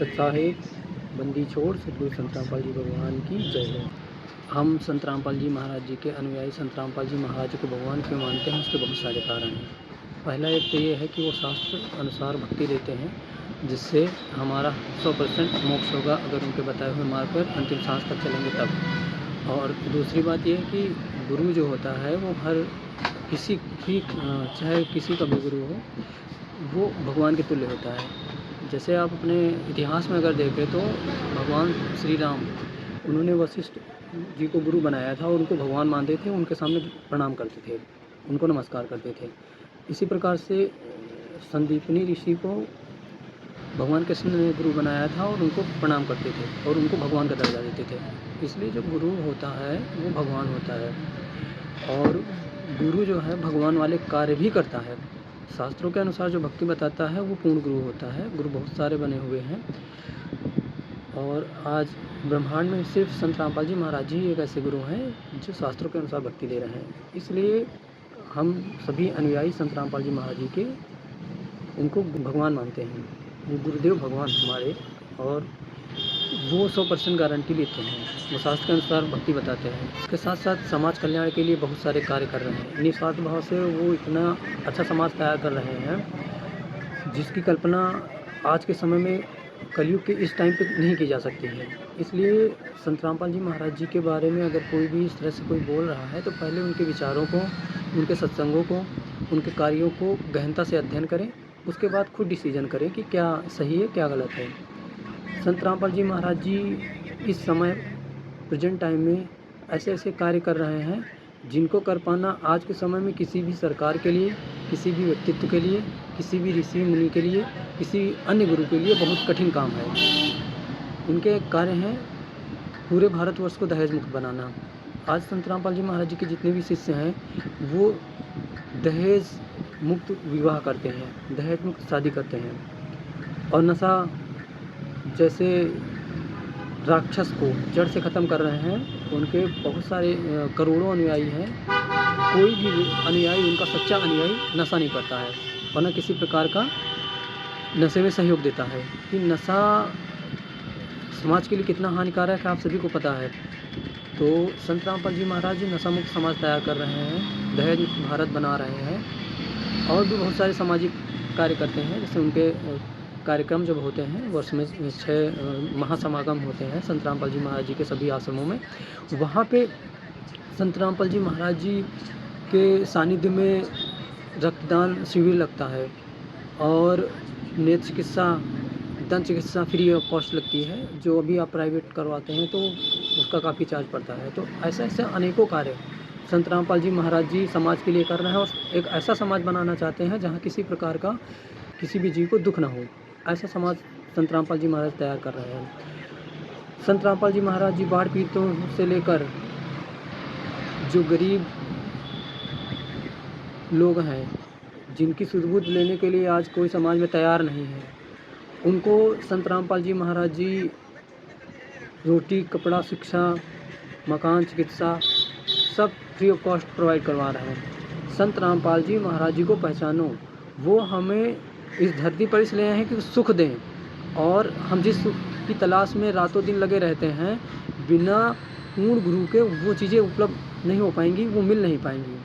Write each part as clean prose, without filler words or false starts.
साहेब बंदी छोड़ सतगुरु संत रामपाल जी भगवान की जय है। हम संत रामपाल जी महाराज जी के अनुयायी संत रामपाल जी महाराज को भगवान क्यों मानते हैं, उसके बहुत सारे कारण हैं। पहला एक तो ये है कि वो शास्त्र अनुसार भक्ति देते हैं, जिससे हमारा 100% मोक्ष होगा अगर उनके बताए हुए मार्ग पर अंतिम सांस तक चलेंगे तब। और दूसरी बात ये है कि गुरु जो होता है वो हर किसी भी चाहे किसी का भी गुरु हो, वो भगवान के तुल्य होता है। जैसे आप अपने इतिहास में अगर देखें तो भगवान श्री राम, उन्होंने वशिष्ठ जी को गुरु बनाया था और उनको भगवान मानते थे, उनके सामने प्रणाम करते थे, उनको नमस्कार करते थे। इसी प्रकार से संदीपनी ऋषि को भगवान कृष्ण ने गुरु बनाया था और उनको प्रणाम करते थे और उनको भगवान का दर्जा देते थे। इसलिए जो गुरु होता है वो भगवान होता है, और गुरु जो है भगवान वाले कार्य भी करता है। शास्त्रों के अनुसार जो भक्ति बताता है वो पूर्ण गुरु होता है। गुरु बहुत सारे बने हुए हैं, और आज ब्रह्मांड में सिर्फ संत रामपाल जी महाराज ही एक ऐसे गुरु हैं जो शास्त्रों के अनुसार भक्ति दे रहे हैं। इसलिए हम सभी अनुयायी संत रामपाल जी महाराज जी के उनको भगवान मानते हैं। वो गुरुदेव भगवान हमारे, और वो 100% गारंटी लेते हैं, वो शास्त्र के अनुसार भक्ति बताते हैं। इसके साथ साथ समाज कल्याण के लिए बहुत सारे कार्य कर रहे हैं। निस्वार्थ भाव से वो इतना अच्छा समाज तैयार कर रहे हैं जिसकी कल्पना आज के समय में कलयुग के इस टाइम पे नहीं की जा सकती है। इसलिए संत रामपाल जी महाराज जी के बारे में अगर कोई भी इस तरह से कोई बोल रहा है तो पहले उनके विचारों को, उनके सत्संगों को, उनके कार्यों को गहनता से अध्ययन करें, उसके बाद खुद डिसीजन करें कि क्या सही है क्या गलत है। संत रामपाल जी महाराज जी इस समय प्रेजेंट टाइम में ऐसे ऐसे कार्य कर रहे हैं जिनको कर पाना आज के समय में किसी भी सरकार के लिए, किसी भी व्यक्तित्व के लिए, किसी भी ऋषि मुनि के लिए, किसी अन्य गुरु के लिए बहुत कठिन काम है। उनके कार्य हैं पूरे भारतवर्ष को दहेज मुक्त बनाना। आज संत रामपाल जी महाराज जी के जितने भी शिष्य हैं वो दहेज मुक्त विवाह करते हैं, दहेज मुक्त शादी करते हैं, और नशा जैसे राक्षस को जड़ से ख़त्म कर रहे हैं। उनके बहुत सारे करोड़ों अनुयायी हैं, कोई भी अनुयायी, उनका सच्चा अनुयायी नशा नहीं करता है और न किसी प्रकार का नशे में सहयोग देता है। कि नशा समाज के लिए कितना हानिकारक है आप सभी को पता है। तो संत रामपाल जी महाराज जी नशा मुक्त समाज तैयार कर रहे हैं, दहेज मुक्त भारत बना रहे हैं, और भी बहुत सारे सामाजिक कार्य करते हैं। जैसे उनके कार्यक्रम जब होते हैं, वर्ष में 6 महासमागम होते हैं संत रामपाल जी महाराज जी के सभी आश्रमों में, वहाँ पे संत रामपाल जी महाराज जी के सानिध्य में रक्तदान शिविर लगता है, और नेत्र चिकित्सा, दंत चिकित्सा फ्री ऑफ कॉस्ट लगती है। जो अभी आप प्राइवेट करवाते हैं तो उसका काफ़ी चार्ज पड़ता है। तो ऐसे ऐसे अनेकों कार्य संत रामपाल जी महाराज जी समाज के लिए कर रहे हैं, और एक ऐसा समाज बनाना चाहते हैं जहाँ किसी प्रकार का किसी भी जीव को दुख ना हो। ऐसा समाज संत रामपाल जी महाराज तैयार कर रहे हैं। संत रामपाल जी महाराज जी बाढ़ पीड़ितों से लेकर जो गरीब लोग हैं जिनकी सुध-बुध लेने के लिए आज कोई समाज में तैयार नहीं है, उनको संत रामपाल जी महाराज जी रोटी, कपड़ा, शिक्षा, मकान, चिकित्सा सब फ्री ऑफ कॉस्ट प्रोवाइड करवा रहे हैं। संत रामपाल जी महाराज जी को पहचानो, वो हमें इस धरती पर इसलिए आए हैं कि सुख दें, और हम जिस सुख की तलाश में रातों दिन लगे रहते हैं, बिना पूर्ण गुरु के वो चीज़ें उपलब्ध नहीं हो पाएंगी, वो मिल नहीं पाएंगी।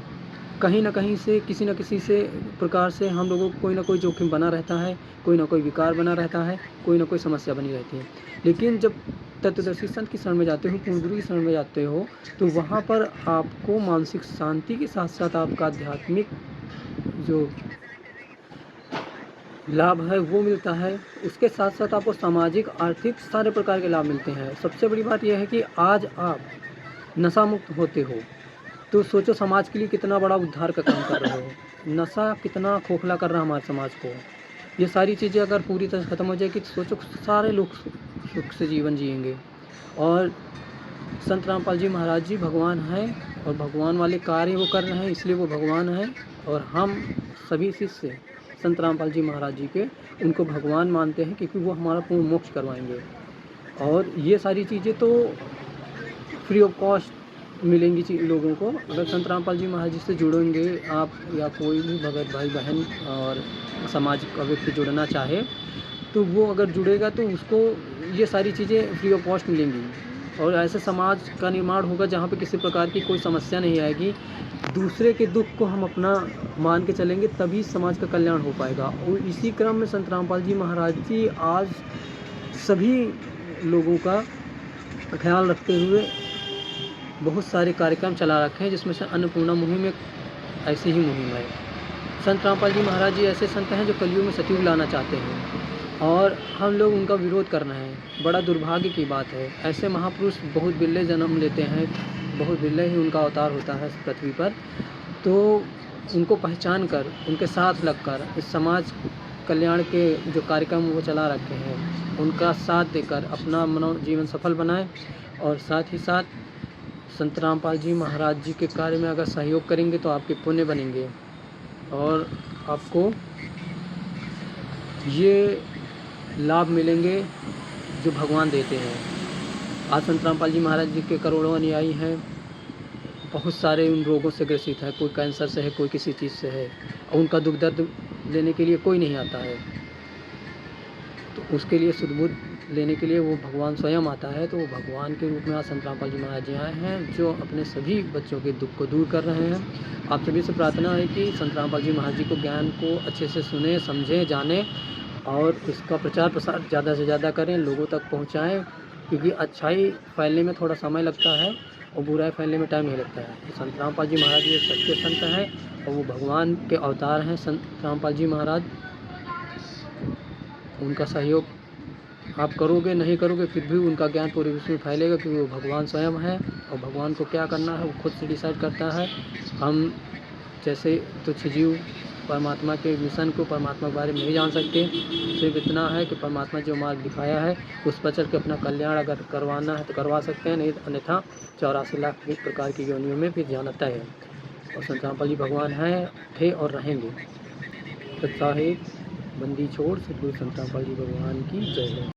कहीं ना कहीं से किसी न किसी से प्रकार से हम लोगों को कोई ना कोई जोखिम बना रहता है, कोई ना कोई विकार बना रहता है, कोई ना कोई समस्या बनी रहती है। लेकिन जब तत्वदर्शी संत की शरण में जाते हो, पूर्ण गुरु की शरण में जाते हो, तो वहाँ पर आपको मानसिक शांति के साथ साथ आपका आध्यात्मिक जो लाभ है वो मिलता है। उसके साथ साथ आपको सामाजिक, आर्थिक सारे प्रकार के लाभ मिलते हैं। सबसे बड़ी बात यह है कि आज आप नशा मुक्त होते हो तो सोचो समाज के लिए कितना बड़ा उद्धार का काम कर रहे हो। नशा कितना खोखला कर रहा है हमारे समाज को। ये सारी चीज़ें अगर पूरी तरह ख़त्म हो जाएगी तो सोचो सारे लोग सुख से जीवन जिएंगे। और संत रामपाल जी महाराज जी भगवान हैं, और भगवान वाले कार्य वो कर रहे हैं, इसलिए वो भगवान हैं। और हम सभी शिष्य संत रामपाल जी महाराज जी के उनको भगवान मानते हैं, क्योंकि वो हमारा पूर्ण मोक्ष करवाएंगे। और ये सारी चीज़ें तो फ्री ऑफ कॉस्ट मिलेंगी लोगों को। अगर संत रामपाल जी महाराज जी से जुड़ेंगे आप, या कोई भी भगत भाई बहन और समाज का व्यक्ति जुड़ना चाहे, तो वो अगर जुड़ेगा तो उसको ये सारी चीज़ें फ्री ऑफ कॉस्ट मिलेंगी और ऐसे समाज का निर्माण होगा जहाँ पे किसी प्रकार की कोई समस्या नहीं आएगी। दूसरे के दुःख को हम अपना मान के चलेंगे तभी समाज का कल्याण हो पाएगा। और इसी क्रम में संत रामपाल जी महाराज जी आज सभी लोगों का ख्याल रखते हुए बहुत सारे कार्यक्रम चला रखे हैं, जिसमें से अन्नपूर्णा मुहिम एक ऐसी ही मुहिम है। संत रामपाल जी महाराज जी ऐसे संत हैं जो कलयुग में सतयुग लाना चाहते हैं और हम लोग उनका विरोध कर रहे हैं। बड़ा दुर्भाग्य की बात है। ऐसे महापुरुष बहुत बिरले जन्म लेते हैं, बहुत बिरले ही उनका अवतार होता है पृथ्वी पर। तो उनको पहचान कर, उनके साथ लगकर इस समाज कल्याण के जो कार्यक्रम वो चला रखे हैं उनका साथ देकर अपना जीवन सफल बनाएं और साथ ही साथ संत रामपाल जी महाराज जी के कार्य में अगर सहयोग करेंगे तो आपके पुण्य बनेंगे और आपको ये लाभ मिलेंगे जो भगवान देते हैं। आज संत रामपाल जी महाराज जी के करोड़ों अनुयायी हैं, बहुत सारे उन रोगों से ग्रसित है, कोई कैंसर से है, कोई किसी चीज़ से है और उनका दुख दर्द लेने के लिए कोई नहीं आता है। तो उसके लिए सुध-बुध लेने के लिए वो भगवान स्वयं आता है। तो वो भगवान के रूप में आज संत रामपाल जी महाराज जी आए हैं जो अपने सभी बच्चों के दुख को दूर कर रहे हैं। आप सभी से प्रार्थना है कि संत रामपाल जी महाराज जी को ज्ञान को अच्छे से सुने, समझें, जानें और इसका प्रचार प्रसार ज़्यादा से ज़्यादा करें, लोगों तक पहुँचाएँ, क्योंकि अच्छाई फैलने में थोड़ा समय लगता है और बुराई फैलने में टाइम नहीं लगता है। तो संत रामपाल जी महाराज जी सच्चे संत हैं और वो भगवान के अवतार हैं। संत रामपाल जी महाराज, उनका सहयोग आप करोगे नहीं करोगे फिर भी उनका ज्ञान पूरे विश्व में फैलेगा, क्योंकि वो भगवान स्वयं है और भगवान को क्या करना है वो खुद से डिसाइड करता है। हम जैसे तुच्छ जीव परमात्मा के मिशन को, परमात्मा के बारे में नहीं जान सकते। सिर्फ इतना है कि परमात्मा जो मार्ग दिखाया है उस पर चल के अपना कल्याण अगर करवाना है तो करवा सकते हैं, नहीं अन्यथा 84 लाख प्रकार की योनियों में फिर जाना तय है। और संत रामपाल जी भगवान हैं, थे और रहेंगे। सत्साहिब बंदी छोड़ सतगुरु संत रामपाल जी भगवान की जय हो।